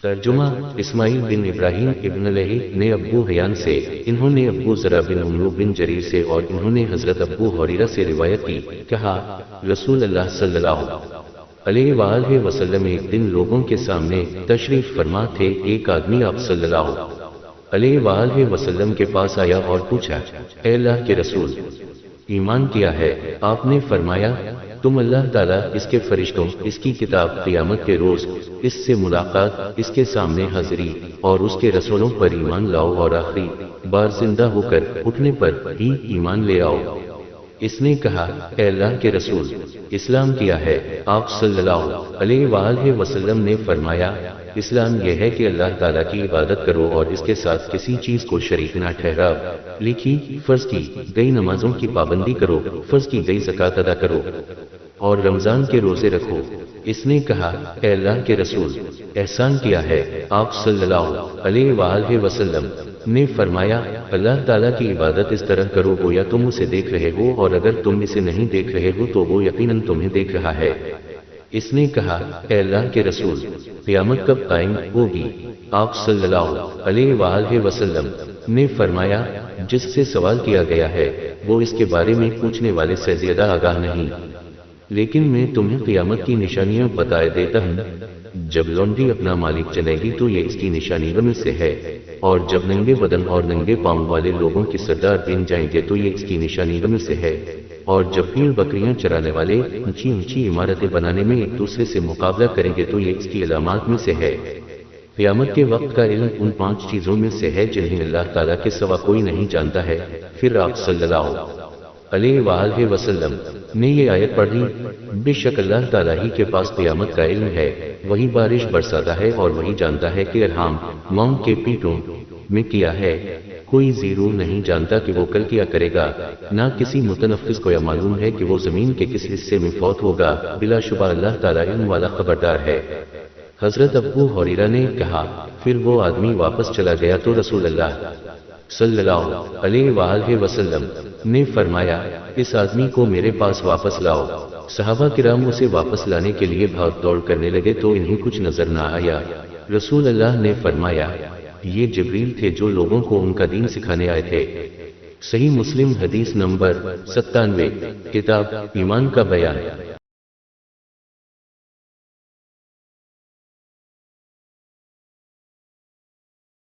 ترجمہ اسماعیل بن ابراہیم ابن لہی نے ابو حیان سے، انہوں نے ابو زرع بن عمرو بن جریر سے اور انہوں نے حضرت ابو ہریرہ سے روایت کی، کہا رسول اللہ صلی اللہ علیہ وآلہ وسلم ایک دن لوگوں کے سامنے تشریف فرما تھے۔ ایک آدمی آپ صلی اللہ علیہ وآلہ وسلم کے پاس آیا اور پوچھا، اے اللہ کے رسول، ایمان کیا ہے؟ آپ نے فرمایا، تم اللہ تعالیٰ، اس کے فرشتوں، اس کی کتاب، قیامت کے روز، اس سے ملاقات، اس کے سامنے حاضری اور اس کے رسولوں پر ایمان لاؤ اور آخری بار زندہ ہو کر اٹھنے پر ہی ایمان لے آؤ۔ اس نے کہا، اے اللہ کے رسول، اسلام کیا ہے؟ آپ صلی اللہ علیہ وآلہ وسلم نے فرمایا، اسلام یہ ہے کہ اللہ تعالیٰ کی عبادت کرو اور اس کے ساتھ کسی چیز کو شریک نہ ٹھہراؤ، لکھی فرض کی گئی نمازوں کی پابندی کرو، فرض کی گئی زکوٰۃ ادا کرو اور رمضان کے روزے رکھو۔ اس نے کہا، اے اللہ کے رسول، احسان کیا ہے؟ آپ صلی اللہ علیہ وآلہ وسلم نے فرمایا، اللہ تعالیٰ کی عبادت اس طرح کرو گویا تم اسے دیکھ رہے ہو، اور اگر تم اسے نہیں دیکھ رہے ہو تو وہ یقیناً تمہیں دیکھ رہا ہے۔ اس نے کہا، اے اللہ کے رسول، قیامت کب قائم ہوگی؟ آپ صلی اللہ علیہ وآلہ وسلم نے فرمایا، جس سے سوال کیا گیا ہے وہ اس کے بارے میں پوچھنے والے سے زیادہ آگاہ نہیں، لیکن میں تمہیں قیامت کی نشانیاں بتائے دیتا ہوں۔ جب لونڈی اپنا مالک چنے گی تو یہ اس کی نشانیوں میں سے ہے، اور جب ننگے بدن اور ننگے پاؤں والے لوگوں کے سردار بن جائیں گے تو یہ اس کی نشانیوں میں سے ہے، اور جب بھیڑ بکریاں چرانے والے اونچی اونچی عمارتیں بنانے میں ایک دوسرے سے مقابلہ کریں گے تو یہ اس کی علامات میں سے ہے۔ قیامت کے وقت کا علم ان 5 چیزوں میں سے ہے جنہیں اللہ تعالیٰ کے سوا کوئی نہیں جانتا ہے۔ پھر آپ صلی اللہ علیہ وآلہ وسلم نے یہ آیت پڑھی، بے شک اللہ تعالیٰ ہی کے پاس قیامت کا علم ہے، وہی بارش برساتا ہے اور وہی جانتا ہے کہ ارحام ماؤں کے پیٹوں میں کیا ہے، کوئی ضرور نہیں جانتا کہ وہ کل کیا کرے گا، نہ کسی متنفس کو یہ معلوم ہے کہ وہ زمین کے کس حصے میں فوت ہوگا، بلا شبہ اللہ تعالیٰ علم والا خبردار ہے۔ حضرت ابو ہریرہ نے کہا، پھر وہ آدمی واپس چلا گیا تو رسول اللہ صلی اللہ علیہ وآلہ وسلم نے فرمایا، اس آدمی کو میرے پاس واپس لاؤ۔ صحابہ کرام اسے واپس لانے کے لیے بھاگ دوڑ کرنے لگے تو انہیں کچھ نظر نہ آیا۔ رسول اللہ نے فرمایا، یہ جبریل تھے جو لوگوں کو ان کا دین سکھانے آئے تھے۔ صحیح مسلم حدیث نمبر 97، کتاب ایمان کا بیان۔